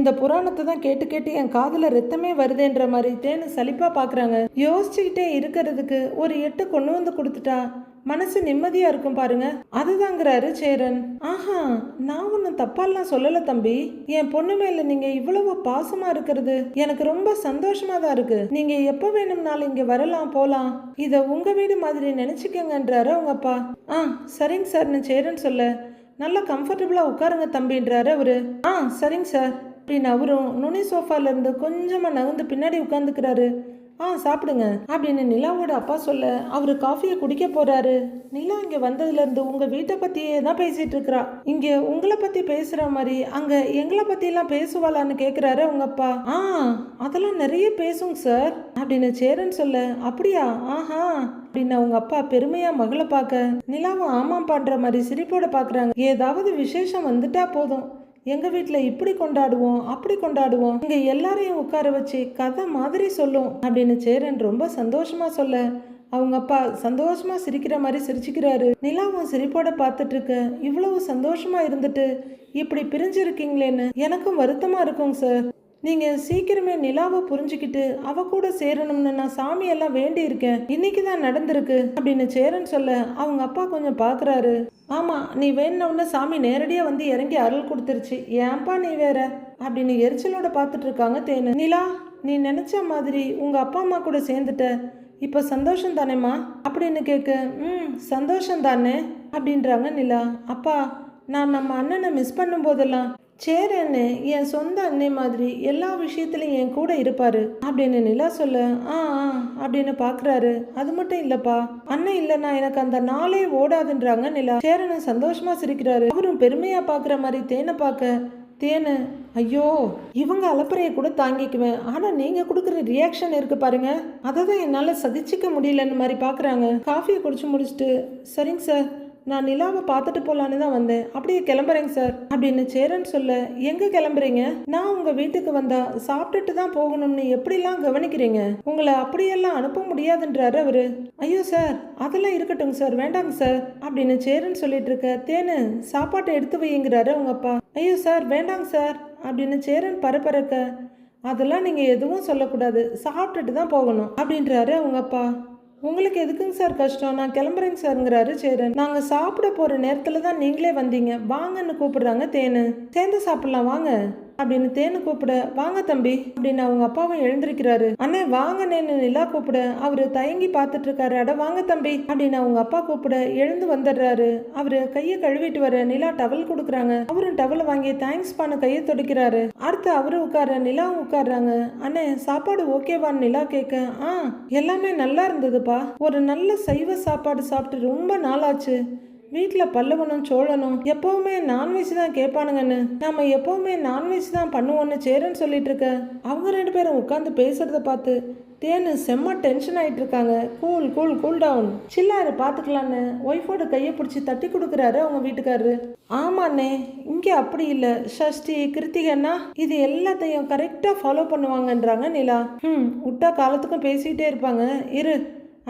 இந்த புராணத்தை தான் கேட்டு கேட்டு என் காதுல ரத்தமே வருதுன்ற மாதிரி தேனு சலிப்பா பாக்குறாங்க. யோசிச்சுக்கிட்டே இருக்கிறதுக்கு ஒரு 8 கொண்டு வந்து கொடுத்துட்டா மனசு நிம்மதியா இருக்கும் பாருங்க, அதுதாங்கிறாரு சேரன். நான் ஒன்னும் தப்பாலாம் சொல்லல தம்பி, என் பொண்ணு மேல நீங்க இவ்வளவு பாசமா இருக்கிறது எனக்கு ரொம்ப சந்தோஷமா தான் இருக்கு, நீங்க எப்ப வேணும்னாலும் இங்க வரலாம் போலாம், இத உங்க வீடு மாதிரி நினைச்சுக்கங்கன்றாரு உங்க அப்பா. சரிங்க சார்னு சேரன் சொல்ல, நல்லா கம்ஃபர்டபுளா உட்காருங்க தம்பின்றாரு அவரு. சரிங்க சார் அப்படின்னு அவரும் நுனி சோஃபால இருந்து கொஞ்சமா நகர்ந்து பின்னாடி உட்காந்துக்கிறாரு. சாப்பிடுங்க அப்படின்னு நிலாவோட அப்பா சொல்ல அவரு காஃபியை குடிக்க போறாரு. நிலா இங்க வந்ததுல இருந்து உங்க வீட்டை பத்தியே தான் பேசிட்டு இருக்கிறா, இங்க உங்களை பத்தி பேசுற மாதிரி அங்க எங்களை பத்தி எல்லாம் பேசுவாளான்னு கேக்குறாரு உங்க அப்பா. அதெல்லாம் நிறைய பேசுங்க சார் அப்படின்னு சேரன் சொல்ல, அப்படியா, அப்படின்னு அவங்க அப்பா பெருமையா மகளை பார்க்க நிலாவும் ஆமாம் பண்ற மாதிரி சிரிப்போட பாக்குறாங்க. ஏதாவது விசேஷம் வந்துட்டா போதும், எங்க வீட்டுல இப்படி கொண்டாடுவோம் அப்படி கொண்டாடுவோம், இங்க எல்லாரையும் உட்கார வச்சு கதை மாதிரி சொல்லும் அப்படின்னு சேரன் ரொம்ப சந்தோஷமா சொல்ல அவங்க அப்பா சந்தோஷமா சிரிக்கிற மாதிரி சிரிச்சுக்கிறாரு. நிலாவும் சிரிப்போட பார்த்துட்டு இருக்க, இவ்வளவு சந்தோஷமா இருந்துட்டு இப்படி பிரிஞ்சிருக்கீங்களேன்னு எனக்கும் வருத்தமா இருக்குங்க சார், நீங்க சீக்கிரமே நிலாவை புரிஞ்சுக்கிட்டு அவ கூட சேரணும்னு நான் சாமியெல்லாம் வேண்டி இருக்கேன், இன்னைக்கு தான் நடந்திருக்கு அப்படின்னு சேரன் சொல்ல அவங்க அப்பா கொஞ்சம் பாக்குறாரு. ஆமா, நீ வேணும்னு சாமி நேரடியா வந்து இறங்கி அருள் கொடுத்துருச்சு, ஏன்பா நீ வேற அப்படின்னு எரிச்சலோட பார்த்துட்டு இருக்காங்க தேனு. நிலா, நீ நினைச்ச மாதிரி உங்க அப்பா அம்மா கூட சேர்ந்துட்ட, இப்ப சந்தோஷம் தானேம்மா அப்படின்னு கேட்க, சந்தோஷம் தானே அப்படின்றாங்க நிலா. அப்பா, நான் நம்ம அண்ணனை மிஸ் பண்ணும் போதெல்லாம் சேரன்னு என் சொந்த அண்ணே மாதிரி எல்லா விஷயத்துலையும் என் கூட இருப்பாரு அப்படின்னு நிலா சொல்ல, அப்படின்னு பாக்குறாரு. அது மட்டும் இல்லப்பா, அண்ணன் இல்லைன்னா எனக்கு அந்த நாளே ஓடாதுன்றாங்க நிலா. சேரனும் சந்தோஷமா சிரிக்கிறாரு. அவரும் பெருமையா பாக்குற மாதிரி தேனை பார்க்க, தேனு, ஐயோ இவங்க அலப்பறையை கூட தாங்கிக்குவேன், ஆனா நீங்க கொடுக்குற ரியாக்ஷன் இருக்கு பாருங்க, அதை தான் என்னால சகிச்சிக்க முடியலன்னு மாதிரி பாக்குறாங்க. காஃபியை குடிச்சு முடிச்சுட்டு, சரிங்க சார், நான் நிலாவை பார்த்துட்டு போலான்னு தான் வந்தேன், அப்படியே கிளம்புறேங்க சார் அப்படின்னு சேரன் சொல்ல, எங்க கிளம்புறீங்க, நான் உங்க வீட்டுக்கு வந்தா சாப்பிட்டுட்டு தான் போகணும்னு எப்படிலாம் கவனிக்கிறீங்க, உங்களை அப்படியெல்லாம் அனுப்ப முடியாதுன்றாரு அவரு. ஐயோ சார், அதெல்லாம் இருக்கட்டும் சார், வேண்டாங்க சார் அப்படின்னு சேரன் சொல்லிட்டு இருக்க, தேனு சாப்பாட்டை எடுத்து வைங்கிறாரு உங்க அப்பா. ஐயோ சார், வேண்டாங்க சார் அப்படின்னு சேரன் பரப்பரக்க, அதெல்லாம் நீங்க எதுவும் சொல்லக்கூடாது, சாப்பிட்டுட்டு தான் போகணும் அப்படின்றாரு அவங்க அப்பா. உங்களுக்கு எதுக்குங்க சார் கஷ்டம், நான் கிளம்புறேங்க சார்ங்கிறாரு சேரன். நாங்க சாப்பிட போற நேரத்துல தான் நீங்களே வந்தீங்க, வாங்கன்னு கூப்பிடுறாங்க தேனு. சேர்ந்து சாப்பிடலாம் வாங்க அப்படின்னு தேனு கூப்பிட, வாங்க தம்பி அப்படின்னு அவங்க அப்பாவும் எழுந்திருக்கிறாரு. அண்ணே வாங்கன்னு நிலா கூப்பிட அவரு தயங்கி பார்த்துட்டு இருக்காரு. அட வாங்க தம்பி அப்படின்னு அவங்க அப்பா கூப்பிட எழுந்து வந்துடுறாரு. அவரு கையை கழுவிட்டு வர நிலா டவல் கொடுக்குறாங்க. அவரும் டவல் வாங்கி தேங்க்ஸ் பண்ண கையை துடைக்கிறாரு. அடுத்து அவரு உட்கார நிலாவும் உட்காடுறாங்க. அண்ணே சாப்பாடு ஓகேவான்னு நிலா கேட்க, எல்லாமே நல்லா இருந்ததுப்பா, ஒரு நல்ல சைவ சாப்பாடு சாப்பிட்டு ரொம்ப நாளாச்சு. வீட்டில் பல்லவனும் சோழனும் எப்பவுமே நான்வெஜ் தான் கேட்பானுங்கன்னு, நம்ம எப்பவுமே நான்வெஜ் தான் பண்ணுவோன்னு சேரன் சொல்லிட்டு இருக்க அவங்க 2 பேரும் உட்காந்து பேசுறத பார்த்து தேனு செம்ம டென்ஷன் ஆயிட்டு இருக்காங்க. கூல் கூல் கூல் டவுன், சில்லாரு பார்த்துக்கலான்னு ஒய்ஃபோட கையை பிடிச்சி தட்டி கொடுக்குறாரு அவங்க வீட்டுக்காரரு. ஆமாண்ணே, இங்கே அப்படி இல்லை, ஷஷ்டி கிருத்திகன்னா இது எல்லாத்தையும் கரெக்டாக ஃபாலோ பண்ணுவாங்கன்றாங்க நிலா. விட்டா காலத்துக்கும் பேசிக்கிட்டே இருப்பாங்க, இரு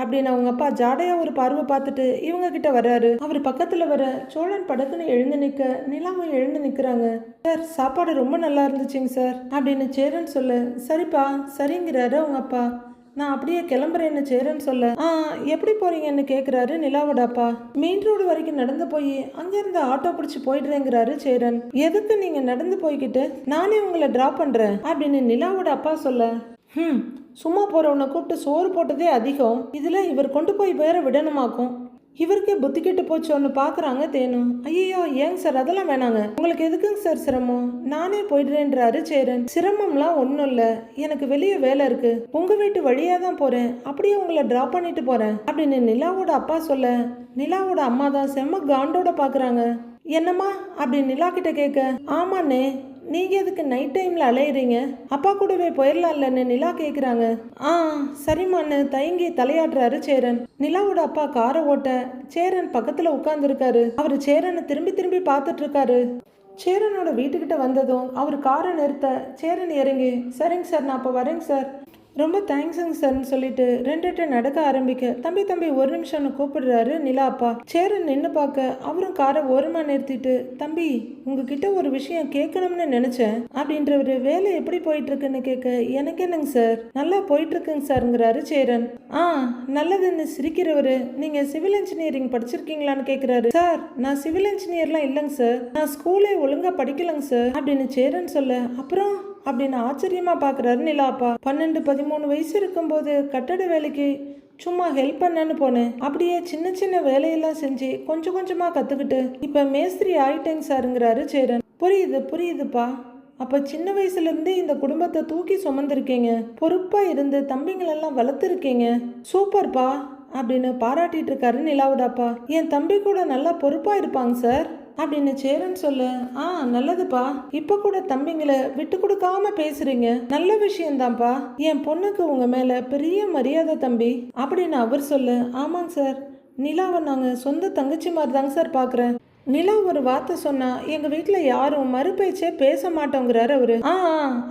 அப்படின்னு அவங்க அப்பா ஜாடையா ஒரு பார்வை பார்த்துட்டு இவங்க கிட்ட வர்றாரு. அவர் பக்கத்துல வர சோழன் படக்குன்னு எழுந்து நிக்க நிலாவும் எழுந்து நிக்கிறாங்க. சார் சாப்பாடு ரொம்ப நல்லா இருந்துச்சுங்க சார் அப்படின்னு சேரன் சொல்ல, சரிப்பா சரிங்கிறாரு அவங்க அப்பா. நான் அப்படியே கிளம்புறேன்னு சேரன் சொல்ல, எப்படி போறீங்கன்னு கேட்குறாரு நிலாவோட அப்பா. மெயின் ரோடு வரைக்கும் நடந்து போய் அங்கேருந்து ஆட்டோ பிடிச்சி போயிடுறேங்கிறாரு சேரன். எதுக்கு நீங்க நடந்து போய்கிட்டு, நானே உங்களை டிராப் பண்றேன் அப்படின்னு நிலாவோட அப்பா சொல்ல, சும்மா போறவனை கூப்பிட்டு சோறு போட்டதே அதிகம், இதுல இவர் கொண்டு போய் வேற விடணுமாக்கும், இவருக்கே புத்தி கெட்டு போச்சோன்னு பாக்குறாங்க தேனும். ஐயோ ஏங்க சார் அதெல்லாம் வேணாங்க, உங்களுக்கு எதுக்குங்க சார் சிரமம், நானே போயிடுறேன்றாரு சேரன். சிரமம்லாம் ஒன்றும் இல்லை, எனக்கு வெளியே வேலை இருக்கு, உங்க வீட்டு வழியா தான் போறேன், அப்படியே உங்களை டிராப் பண்ணிட்டு போறேன் அப்படின்னு நிலாவோட அப்பா சொல்ல, நிலாவோட அம்மா தான் செம்ம காண்டோட பாக்குறாங்க. என்னம்மா அப்படின்னு நிலா கிட்ட கேட்க, ஆமாண்ணே நீங்க எதுக்கு நைட் டைம்ல அலையிறீங்க, அப்பா கூடவே போயிடலாம்லன்னு நிலா கேக்குறாங்க. சரிம்மான்னு தயங்கி தலையாடுறாரு சேரன். நிலாவோட அப்பா காரை ஓட்ட சேரன் பக்கத்துல உட்கார்ந்து இருக்காரு. அவரு சேரனை திரும்பி திரும்பி பார்த்துட்டு இருக்காரு. சேரனோட வீட்டுக்கிட்ட வந்ததும் அவர் காரை நிறுத்த சேரன் இறங்கி, சரிங்க சார் நான் அப்போ வரேங்க சார், ரொம்ப தேங்க்ஸுங்க சார்ன்னு சொல்லிட்டு 2 நடக்க ஆரம்பிக்க, தம்பி தம்பி ஒரு நிமிஷம்னு கூப்பிடுறாரு நிலா அப்பா. சேரன் நின்று பார்க்க அவரும் காரை ஓரமா நிறுத்திட்டு, தம்பி உங்ககிட்ட ஒரு விஷயம் கேட்கணும்னு நினைச்சேன் அப்படின்றவரு, வேலை எப்படி போயிட்டு இருக்குன்னு கேட்க, எனக்கு என்னங்க சார் நல்லா போயிட்டு இருக்குங்க சார்ங்கிறாரு சேரன். நல்லதுன்னு சிரிக்கிறவரு, நீங்க சிவில் இன்ஜினியரிங் படிச்சிருக்கீங்களான்னு கேட்கிறாரு. சார் நான் சிவில் இன்ஜினியர்லாம் இல்லைங்க சார், நான் ஸ்கூலே ஒழுங்கா படிக்கலங்க சார் அப்படின்னு சேரன் சொல்ல, அப்புறம் அப்படின்னு ஆச்சரியமா பாக்குறாரு நிலாப்பா. 12-13 வயசு இருக்கும்போது கட்டட வேலைக்கு சும்மா ஹெல்ப் பண்ணன்னு போனேன், அப்படியே சின்ன சின்ன வேலையெல்லாம் செஞ்சு கொஞ்சம் கொஞ்சமா கத்துக்கிட்டு இப்ப மேஸ்திரி ஆயிட்டேங்க சாருங்கிறாரு சேரன். புரியுதுப்பா, அப்ப சின்ன வயசுல இருந்தே இந்த குடும்பத்தை தூக்கி சுமந்திருக்கீங்க, பொறுப்பா இருந்து தம்பிங்களெல்லாம் வளர்த்துருக்கீங்க, சூப்பர்ப்பா அப்படின்னு பாராட்டிட்டு இருக்காரு நிலாவோடப்பா. என் தம்பி கூட நல்லா பொறுப்பா இருப்பாங்க சார் அப்படின்னு சேரன் சொல்ல, நல்லதுப்பா, இப்ப கூட தம்பிங்களை விட்டு கொடுக்காம பேசுறீங்க, நல்ல விஷயம்தான்ப்பா, என் பொண்ணுக்கு உங்க மேல பெரிய மரியாதை தம்பி அப்படின்னு அவர் சொல்ல, ஆமாங்க சார், நிலாவை நாங்க சொந்த தங்கச்சி மாதிரி தாங்க சார் பாக்குறேன். நிலா ஒரு வார்த்தை சொன்னா எங்க வீட்டுல யாரும் மறுபேச்சே பேச மாட்டோங்கிறாரு அவரு.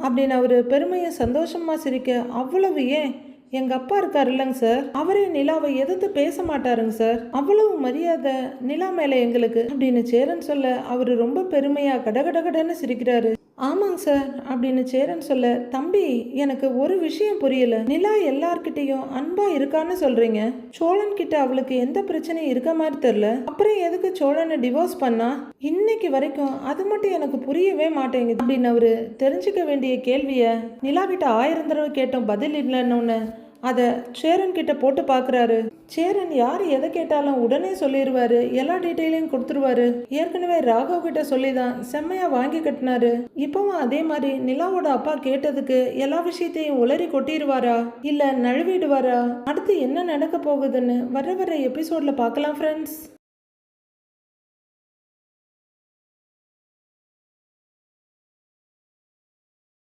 அப்படின்னு அவரு பெருமையும் சந்தோஷமா சிரிக்க, அவ்வளவு ஏன் எங்க அப்பா இருக்காரு இல்லைங்க சார், அவரே நிலாவை எதிர்த்து பேச மாட்டாருங்க சார், அவ்வளவு மரியாதை நிலா மேல எங்களுக்கு அப்படின்னு சேரன் சொல்ல, அவரு ரொம்ப பெருமையா கடகடகடன்னு சிரிக்கிறாரு. ஆமாங்க சார் அப்படின்னு சேரன் சொல்ல, தம்பி எனக்கு ஒரு விஷயம் புரியல, நிலா எல்லார்கிட்டையும் அன்பா இருக்கான்னு சொல்றீங்க, சோழன் கிட்ட அவளுக்கு எந்த பிரச்சனையும் இருக்க மாதிரி தெரியல, அப்புறம் எதுக்கு சோழனை டிவோர்ஸ் பண்ணா, இன்னைக்கு வரைக்கும் அது மட்டும் எனக்கு புரியவே மாட்டேங்குது அப்படின்னு அவரு தெரிஞ்சுக்க வேண்டிய கேள்விய நிலா கிட்ட 1000 தடவை கேட்டோம், பதில் இல்லைன்னு அதை சேரன் கிட்ட போட்டு பாக்குறாரு. சேரன் யார் எதை கேட்டாலும் உடனே சொல்லிடுவாரு, எல்லா டீட்டெயிலையும் கொடுத்துருவாரு. ஏற்கனவே ராகவ் கிட்ட சொல்லிதான் செம்மையா வாங்கி கட்டினாரு. இப்பவும் அதே மாதிரி நிலாவோட அப்பா கேட்டதுக்கு எல்லா விஷயத்தையும் உளறி கொட்டிடுவாரா இல்ல நழுவிடுவாரா, அடுத்து என்ன நடக்க போகுதுன்னு வர எபிசோட்ல பார்க்கலாம் ஃப்ரெண்ட்ஸ்.